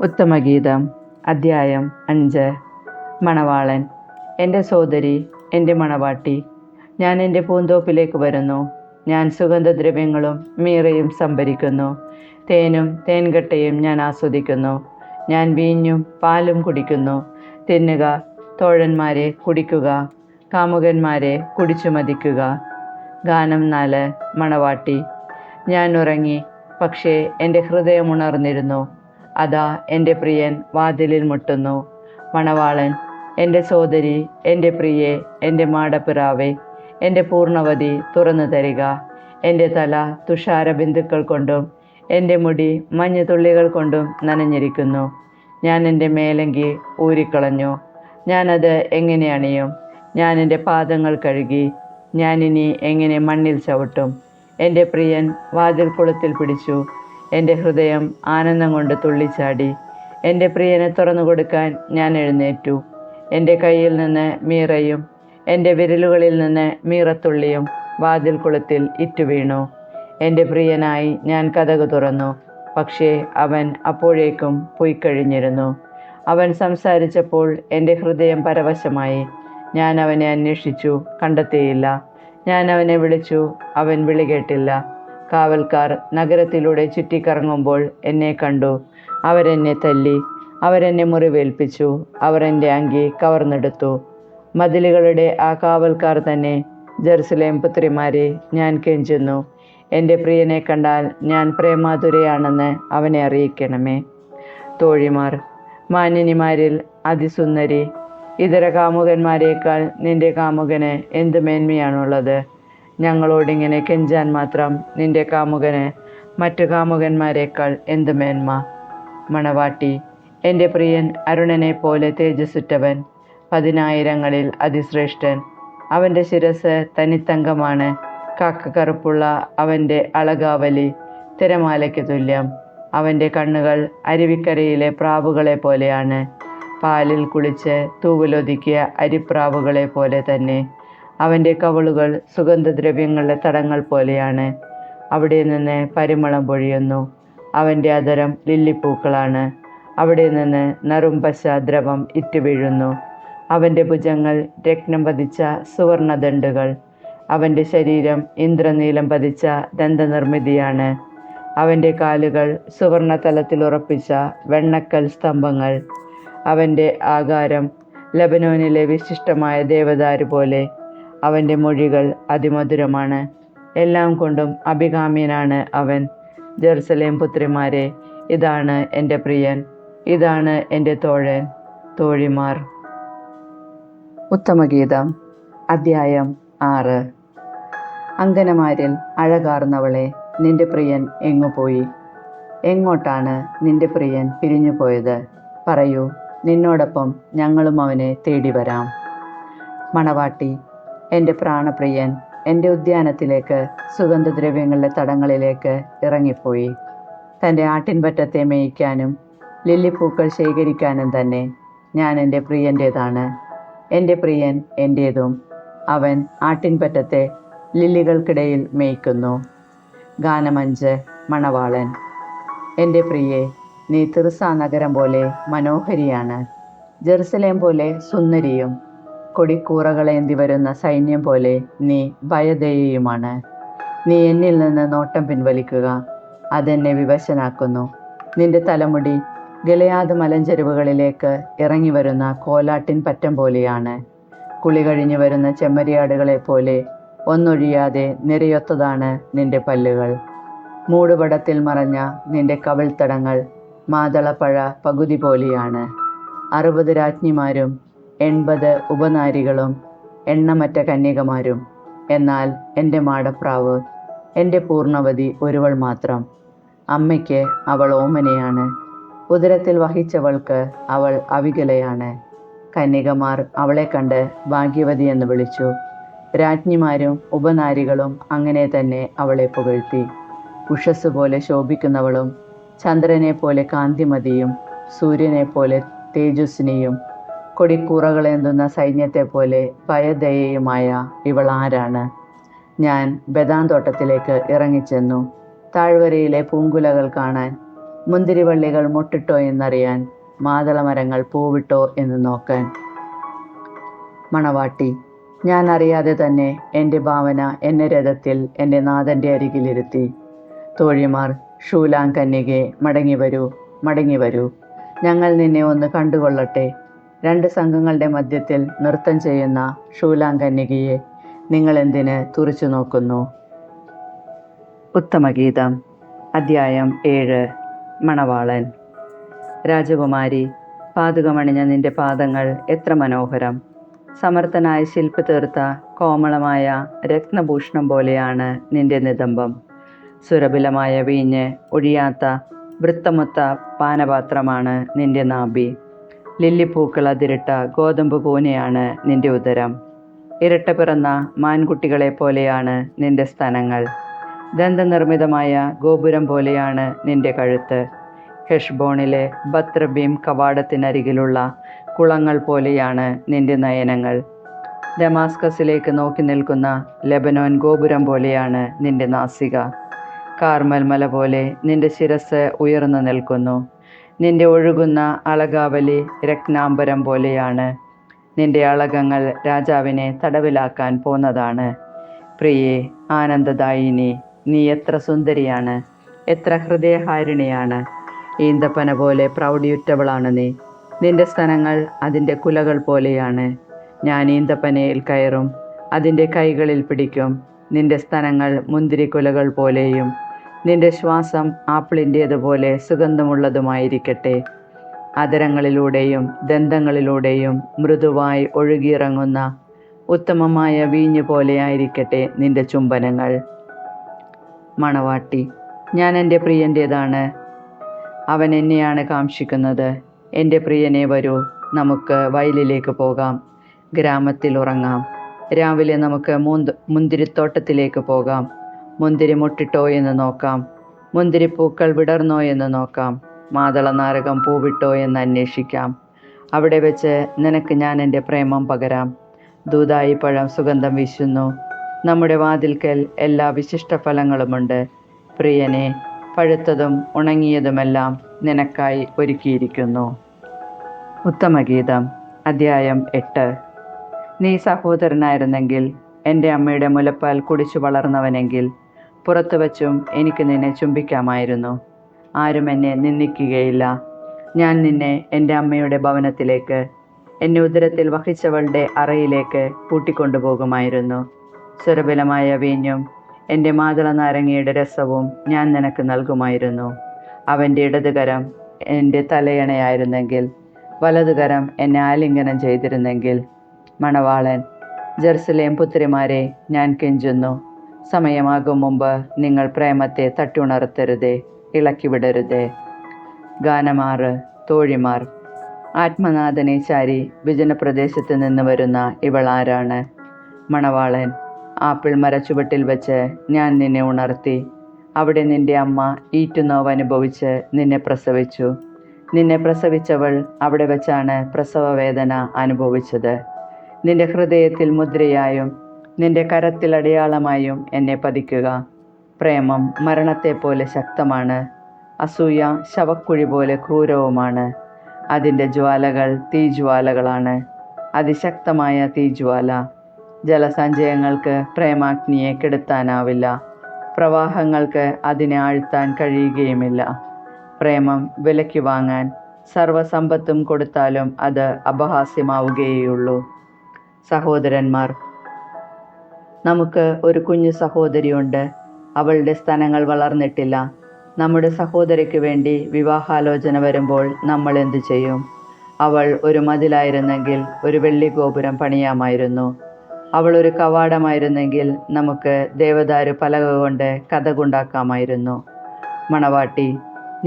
ഉത്തമഗീതം അദ്ധ്യായം 5. മണവാളൻ. എൻ്റെ സോദരി, എൻ്റെ മണവാട്ടി, ഞാൻ എൻ്റെ പൂന്തോപ്പിലേക്ക് വരുന്നു. ഞാൻ സുഗന്ധദ്രവ്യങ്ങളും മീറയും സംഭരിക്കുന്നു. തേനും തേൻകട്ടയും ഞാൻ ആസ്വദിക്കുന്നു. ഞാൻ വീഞ്ഞും പാലും കുടിക്കുന്നു. തിന്നുക തോഴന്മാരെ, കുടിക്കുക, കാമുകന്മാരെ കുടിച്ചു മതിക്കുക. ഗാനം 4. മണവാട്ടി. ഞാൻ ഉറങ്ങി, പക്ഷേ എൻ്റെ ഹൃദയം ഉണർന്നിരുന്നു. അതാ എൻ്റെ പ്രിയൻ വാതിലിൽ മുട്ടുന്നു. മണവാളൻ. എൻ്റെ സോദരി, എൻ്റെ പ്രിയേ, എൻ്റെ മാടപ്പിറാവേ, എൻ്റെ പൂർണ്ണവതി, തുറന്നു തരിക. എൻ്റെ തല തുഷാര ബിന്ദുക്കൾ കൊണ്ടും എൻ്റെ മുടി മഞ്ഞുതുള്ളികൾ കൊണ്ടും നനഞ്ഞിരിക്കുന്നു. ഞാൻ എൻ്റെ മേലങ്കി ഊരിക്കളഞ്ഞു. ഞാനത് എങ്ങനെ അണിയും? ഞാൻ എൻ്റെ പാദങ്ങൾ കഴുകി. ഞാനിനി എങ്ങനെ മണ്ണിൽ ചവിട്ടും? എൻ്റെ പ്രിയൻ വാതിൽ കുളത്തിൽ പിടിച്ചു. എൻ്റെ ഹൃദയം ആനന്ദം കൊണ്ട് തുള്ളിച്ചാടി. എൻ്റെ പ്രിയനെ തുറന്നു കൊടുക്കാൻ ഞാൻ എഴുന്നേറ്റു. എൻ്റെ കയ്യിൽ നിന്ന് മീറയും എൻ്റെ വിരലുകളിൽ നിന്ന് മീറത്തുള്ളിയും വാതിൽ കുളത്തിൽ ഇറ്റുവീണു. എൻ്റെ പ്രിയനായി ഞാൻ കതക് തുറന്നു, പക്ഷേ അവൻ അപ്പോഴേക്കും പോയിക്കഴിഞ്ഞിരുന്നു. അവൻ സംസാരിച്ചപ്പോൾ എൻ്റെ ഹൃദയം പരവശമായി. ഞാൻ അവനെ അന്വേഷിച്ചു, കണ്ടെത്തിയില്ല. ഞാൻ അവനെ വിളിച്ചു, അവൻ വിളി കേട്ടില്ല. കാവൽക്കാർ നഗരത്തിലൂടെ ചുറ്റിക്കറങ്ങുമ്പോൾ എന്നെ കണ്ടു. അവരെന്നെ തല്ലി, അവരെന്നെ മുറിവേൽപ്പിച്ചു. അവർ എൻ്റെ അങ്കി കവർന്നെടുത്തു. മതിലുകളുടെ ആ കാവൽക്കാർ തന്നെ, ജെറുസലേം പുത്രിമാരെ, ഞാൻ കെഞ്ചുന്നു. എൻ്റെ പ്രിയനെ കണ്ടാൽ ഞാൻ പ്രേമാതുരയാണെന്ന് അവനെ അറിയിക്കണമേ. തോഴിമാർ. മാന്യനിമാരിൽ അതിസുന്ദരി, ഇതര കാമുകന്മാരേക്കാൾ നിന്റെ കാമുകന് എന്ത് മേന്മയാണുള്ളത്? ഞങ്ങളോടിങ്ങനെ കെഞ്ചാൻ മാത്രം നിന്റെ കാമുകന് മറ്റു കാമുകന്മാരേക്കാൾ എന്ത് മേന്മ? മണവാട്ടി. എൻ്റെ പ്രിയൻ അരുണനെ പോലെ തേജസ്സുറ്റവൻ, 10,000-ങ്ങളിൽ അതിശ്രേഷ്ഠൻ. അവൻ്റെ ശിരസ് തനിത്തങ്കമാണ്. കാക്കക്കറുപ്പുള്ള അവൻ്റെ അളകാവലി തിരമാലയ്ക്ക് തുല്യം. അവൻ്റെ കണ്ണുകൾ അരുവിക്കരയിലെ പ്രാവുകളെ പോലെയാണ്. പാലിൽ കുളിച്ച് തൂവലൊതുക്കിയ അരിപ്രാവുകളെ പോലെ തന്നെ. അവൻ്റെ കവളുകൾ സുഗന്ധദ്രവ്യങ്ങളുടെ തടങ്ങൾ പോലെയാണ്. അവിടെ നിന്ന് പരിമളം പൊഴിയുന്നു. അവൻ്റെ അധരം ലില്ലിപ്പൂക്കളാണ്. അവിടെ നിന്ന് നറുംപശ ദ്രവം ഇറ്റുവീഴുന്നു. അവൻ്റെ ഭുജങ്ങൾ രത്നം പതിച്ച സുവർണദണ്ഡുകൾ. അവൻ്റെ ശരീരം ഇന്ദ്രനീലം പതിച്ച ദന്തനിർമ്മിതിയാണ്. അവൻ്റെ കാലുകൾ സുവർണതലത്തിൽ ഉറപ്പിച്ച വെണ്ണക്കൽ സ്തംഭങ്ങൾ. അവൻ്റെ ആകാരം ലബനോനിലെ വിശിഷ്ടമായ ദേവദാരു പോലെ. അവൻ്റെ മൊഴികൾ അതിമധുരമാണ്. എല്ലാം കൊണ്ടും അഭികാമ്യനാണ് അവൻ. ജെറുസലേം പുത്രിമാരെ, ഇതാണ് എൻ്റെ പ്രിയൻ, ഇതാണ് എൻ്റെ തോഴൻ. തോഴിമാർ. ഉത്തമഗീതം അദ്ധ്യായം 6. അങ്കനമാരിൽ അഴകാർന്നവളെ, നിന്റെ പ്രിയൻ എങ്ങുപോയി? എങ്ങോട്ടാണ് നിന്റെ പ്രിയൻ പിരിഞ്ഞുപോയത്? പറയൂ, നിന്നോടൊപ്പം ഞങ്ങളും അവനെ തേടി വരാം. മണവാട്ടി. എൻ്റെ പ്രാണപ്രിയൻ എൻ്റെ ഉദ്യാനത്തിലേക്ക്, സുഗന്ധദ്രവ്യങ്ങളുടെ തടങ്ങളിലേക്ക് ഇറങ്ങിപ്പോയി. തൻ്റെ ആട്ടിൻപറ്റത്തെ മേയ്ക്കാനും ലില്ലിപ്പൂക്കൾ ശേഖരിക്കാനും തന്നെ. ഞാൻ എൻ്റെ പ്രിയൻ്റേതാണ്, എൻ്റെ പ്രിയൻ എൻ്റേതും. അവൻ ആട്ടിൻപറ്റത്തെ ലില്ലികൾക്കിടയിൽ മേയ്ക്കുന്നു. ഗാനം 5. മണവാളൻ. എൻ്റെ പ്രിയേ, നീ തിർസാ നഗരം പോലെ മനോഹരിയാണ്. ജെറുസലേം പോലെ സുന്ദരിയും. കൊടിക്കൂറകളേന്തി വരുന്ന സൈന്യം പോലെ നീ ഭയദയയുമാണ്. നീ എന്നിൽ നിന്ന് നോട്ടം പിൻവലിക്കുക, അതെന്നെ വിവശനാക്കുന്നു. നിന്റെ തലമുടി ഗിലെയാദ് മലഞ്ചെരുവുകളിലേക്ക് ഇറങ്ങി വരുന്ന കോലാട്ടിൻ പറ്റം പോലെയാണ്. കുളി കഴിഞ്ഞു വരുന്ന ചെമ്മരിയാടുകളെ പോലെ ഒന്നൊഴിയാതെ നിരയൊത്തതാണ് നിന്റെ പല്ലുകൾ. മൂടുപടത്തിൽ മറഞ്ഞ നിന്റെ കവിൾത്തടങ്ങൾ മാതളപ്പഴ പകുതി പോലെയാണ്. 60 രാജ്ഞിമാരും 80 ഉപനാരികളും എണ്ണമറ്റ കന്യകമാരും. എന്നാൽ എൻ്റെ മാടപ്രാവ്, എൻ്റെ പൂർണ്ണവതി ഒരുവൾ മാത്രം. അമ്മയ്ക്ക് അവൾ ഓമനയാണ്, ഉദരത്തിൽ വഹിച്ചവൾക്ക് അവൾ അവികലയാണ്. കന്യകമാർ അവളെ കണ്ട് ഭാഗ്യവതി എന്ന് വിളിച്ചു. രാജ്ഞിമാരും ഉപനാരികളും അങ്ങനെ തന്നെ അവളെ പുകഴ്ത്തി. ഉഷസ് പോലെ ശോഭിക്കുന്നവളും ചന്ദ്രനെ പോലെ കാന്തിമതിയും സൂര്യനെ പോലെ തേജസ്വിനിയും കൊടിക്കൂറകളേന്തുന്ന സൈന്യത്തെ പോലെ ഭയദയയുമായ ഇവൾ ആരാണ്? ഞാൻ ബദാൻ തോട്ടത്തിലേക്ക് ഇറങ്ങിച്ചെന്നു. താഴ്വരയിലെ പൂങ്കുലകൾ കാണാൻ. മുന്തിരിവള്ളികൾ മുട്ടിട്ടോ എന്നറിയാൻ, മാതളമരങ്ങൾ പൂവിട്ടോ എന്ന് നോക്കാൻ. മണവാട്ടി: ഞാൻ അറിയാതെ തന്നെ എൻ്റെ ഭാവന എന്നെ രഥത്തിൽ എൻ്റെ നാഥൻ്റെ അരികിലിരുത്തി. തോഴിമാർ: ശൂലാം കന്യകേ, മടങ്ങിവരൂ, മടങ്ങിവരൂ, ഞങ്ങൾ നിന്നെ ഒന്ന് കണ്ടുകൊള്ളട്ടെ. രണ്ട് സംഘങ്ങളുടെ മധ്യത്തിൽ നൃത്തം ചെയ്യുന്ന ശൂലാം കന്യകയെ നിങ്ങളെന്തിന് തുറിച്ചു നോക്കുന്നു? ഉത്തമഗീതം. അദ്ധ്യായം 7. മണവാളൻ. രാജകുമാരി, പാതുകമണിഞ്ഞ നിന്റെ പാദങ്ങൾ എത്ര മനോഹരം! സമർത്ഥനായ ശില്പി തീർത്ത കോമളമായ രത്നഭൂഷണം പോലെയാണ് നിന്റെ നിതംബം. സുരഭിലമായ വീഞ്ഞ് ഒഴിയാത്ത വൃത്തമൊത്ത പാനപാത്രമാണ് നിന്റെ നാഭി. ലില്ലിപ്പൂക്കൾ അതിരിട്ട ഗോതമ്പ് കൂനയാണ് നിന്റെ ഉദരം. ഇരട്ട പിറന്ന മാൻകുട്ടികളെ പോലെയാണ് നിന്റെ സ്തനങ്ങൾ. ദന്തനിർമ്മിതമായ ഗോപുരം പോലെയാണ് നിന്റെ കഴുത്ത്. ഹെഷ്ബോണിലെ ബത്രബീം കവാടത്തിനരികിലുള്ള കുളങ്ങൾ പോലെയാണ് നിന്റെ നയനങ്ങൾ. ദമാസ്കസിലേക്ക് നോക്കി നിൽക്കുന്ന ലെബനോൻ ഗോപുരം പോലെയാണ് നിന്റെ നാസിക. കാർമൽ മല പോലെ നിന്റെ ശിരസ് ഉയർന്നു നിൽക്കുന്നു. നിന്റെ ഒഴുകുന്ന അളകാവലി രത്നാംബരം പോലെയാണ്. നിന്റെ അളകങ്ങൾ രാജാവിനെ തടവിലാക്കാൻ പോന്നതാണ്. പ്രിയേ, ആനന്ദദായിനി, നീ എത്ര സുന്ദരിയാണ്, എത്ര ഹൃദയഹാരിണിയാണ്! ഈന്തപ്പന പോലെ പ്രൗഢിയുറ്റവളാണ് നീ. നിന്റെ സ്തനങ്ങൾ അതിൻ്റെ കുലകൾ പോലെയാണ്. ഞാൻ ഈന്തപ്പനയിൽ കയറും, അതിൻ്റെ കൈകളിൽ പിടിക്കും. നിന്റെ സ്തനങ്ങൾ മുന്തിരിക്കുലകൾ പോലെയും നിന്റെ ശ്വാസം ആപ്പിളിൻ്റേതുപോലെ സുഗന്ധമുള്ളതുമായിരിക്കട്ടെ. അധരങ്ങളിലൂടെയും ദന്തങ്ങളിലൂടെയും മൃദുവായി ഒഴുകിയിറങ്ങുന്ന ഉത്തമമായ വീഞ്ഞ് പോലെയായിരിക്കട്ടെ നിന്റെ ചുംബനങ്ങൾ. മണവാട്ടി: ഞാൻ എൻ്റെ പ്രിയൻ്റേതാണ്, അവൻ എന്നെയാണ് കാംക്ഷിക്കുന്നത്. എൻ്റെ പ്രിയനെ വരൂ, നമുക്ക് വയലിലേക്ക് പോകാം, ഗ്രാമത്തിൽ ഉറങ്ങാം. രാവിലെ നമുക്ക് മുന്തിരിത്തോട്ടത്തിലേക്ക് പോകാം. മുന്തിരി മുട്ടിട്ടോ എന്ന് നോക്കാം, മുന്തിരിപ്പൂക്കൾ വിടർന്നോ എന്ന് നോക്കാം, മാതളനാരകം പൂവിട്ടോ എന്ന് അന്വേഷിക്കാം. അവിടെ വെച്ച് നിനക്ക് ഞാൻ എൻ്റെ പ്രേമം പകരാം. ദൂതായി പഴം സുഗന്ധം വീശുന്നു. നമ്മുടെ വാതിൽക്കൽ എല്ലാ വിശിഷ്ട ഫലങ്ങളുമുണ്ട്. പ്രിയനെ, പഴുത്തതും ഉണങ്ങിയതുമെല്ലാം നിനക്കായി ഒരുക്കിയിരിക്കുന്നു. ഉത്തമഗീതം. അദ്ധ്യായം 8. നീ സഹോദരനായിരുന്നെങ്കിൽ, എൻ്റെ അമ്മയുടെ മുലപ്പാൽ കുടിച്ചു വളർന്നവനെങ്കിൽ, പുറത്തു വച്ചും എനിക്ക് നിന്നെ ചുംബിക്കാമായിരുന്നു. ആരും എന്നെ നിന്ദിക്കുകയില്ല. ഞാൻ നിന്നെ എൻ്റെ അമ്മയുടെ ഭവനത്തിലേക്ക്, എന്നെ ഉദരത്തിൽ വഹിച്ചവളുടെ അറയിലേക്ക് കൂട്ടിക്കൊണ്ടുപോകുമായിരുന്നു. സുരഭിലമായ വീഞ്ഞും എൻ്റെ മാതള നാരങ്ങയുടെ രസവും ഞാൻ നിനക്ക് നൽകുമായിരുന്നു. അവൻ്റെ ഇടതുകരം എൻ്റെ തലയണയായിരുന്നെങ്കിൽ, വലതുകരം എന്നെ ആലിംഗനം ചെയ്തിരുന്നെങ്കിൽ. മണവാളൻ: ജെറുസലേം പുത്രിമാരെ, ഞാൻ കെഞ്ചുന്നു. സമയമാകും മുമ്പ് നിങ്ങൾ പ്രേമത്തെ തട്ടിയുണർത്തരുതേ, ഇളക്കിവിടരുതേ. ഗാനമാറ്. തോഴിമാർ: ആത്മനാഥനെ ചാരി വിജനപ്രദേശത്ത് നിന്ന് വരുന്ന ഇവൾ ആരാണ്? മണവാളൻ: ആപ്പിൾ മരച്ചുവട്ടിൽ വെച്ച് ഞാൻ നിന്നെ ഉണർത്തി. അവിടെ നിന്റെ അമ്മ ഈറ്റുനോവ് അനുഭവിച്ച് നിന്നെ പ്രസവിച്ചു. നിന്നെ പ്രസവിച്ചവൾ അവിടെ വെച്ചാണ് പ്രസവവേദന അനുഭവിച്ചത്. നിന്റെ ഹൃദയത്തിൽ മുദ്രയായും നിന്റെ കരത്തിൽ അടയാളമായും എന്നെ പതിക്കുക. പ്രേമം മരണത്തെപ്പോലെ ശക്തമാണ്. അസൂയ ശവക്കുഴി പോലെ ക്രൂരവുമാണ്. അതിൻ്റെ ജ്വാലകൾ തീജ്വാലകളാണ്, അതിശക്തമായ തീജ്വാല. ജലസഞ്ചയങ്ങൾക്ക് പ്രേമാഗ്നിയെ കെടുത്താനാവില്ല. പ്രവാഹങ്ങൾക്ക് അതിനെ ആഴ്ത്താൻ കഴിയുകയുമില്ല. പ്രേമം വിലയ്ക്ക് വാങ്ങാൻ സർവസമ്പത്തും കൊടുത്താലും അത് അപഹാസ്യമാവുകയുള്ളൂ. സഹോദരന്മാർ: നമുക്ക് ഒരു കുഞ്ഞു സഹോദരിയുണ്ട്. അവളുടെ സ്തനങ്ങൾ വളർന്നിട്ടില്ല. നമ്മുടെ സഹോദരിക്ക് വേണ്ടി വിവാഹാലോചന വരുമ്പോൾ നമ്മൾ എന്തു ചെയ്യും? അവൾ ഒരു മതിലായിരുന്നെങ്കിൽ ഒരു വെള്ളി ഗോപുരം പണിയാമായിരുന്നു. അവൾ ഒരു കവാടമായിരുന്നെങ്കിൽ നമുക്ക് ദേവദാരു പലക കൊണ്ട് കതകുണ്ടാക്കാമായിരുന്നു. മണവാട്ടി: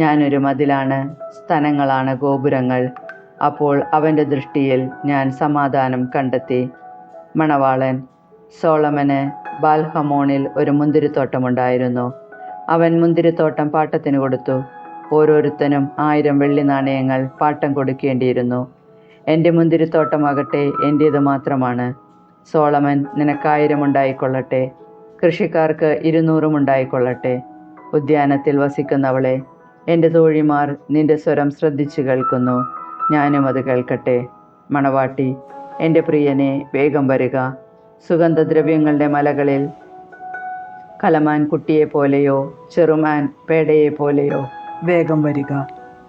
ഞാനൊരു മതിലാണ്, സ്തനങ്ങളാണ് ഗോപുരങ്ങൾ. അപ്പോൾ അവൻ്റെ ദൃഷ്ടിയിൽ ഞാൻ സമാധാനം കണ്ടെത്തി. മണവാളൻ: സോളമന് ബാൽഹമോണിൽ ഒരു മുന്തിരിത്തോട്ടമുണ്ടായിരുന്നു. അവൻ മുന്തിരിത്തോട്ടം പാട്ടത്തിന് കൊടുത്തു. ഓരോരുത്തനും 1000 വെള്ളി നാണയങ്ങൾ പാട്ടം കൊടുക്കേണ്ടിയിരുന്നു. എൻ്റെ മുന്തിരിത്തോട്ടമാകട്ടെ എൻ്റേത് മാത്രമാണ്. സോളമൻ നിനക്ക് 1000 ഉണ്ടായിക്കൊള്ളട്ടെ, കൃഷിക്കാർക്ക് 200 ഉണ്ടായിക്കൊള്ളട്ടെ. ഉദ്യാനത്തിൽ വസിക്കുന്നവളെ, എൻ്റെ തോഴിമാർ നിന്റെ സ്വരം ശ്രദ്ധിച്ചു കേൾക്കുന്നു, ഞാനും അത് കേൾക്കട്ടെ. മണവാട്ടി, എൻ്റെ പ്രിയനെ വേഗം വരിക. സുഗന്ധദ്രവ്യങ്ങളുടെ മലകളിൽ കലമാൻ കുട്ടിയെപ്പോലെയോ ചെറുമാൻ പേടയെപ്പോലെയോ വേഗം വരിക.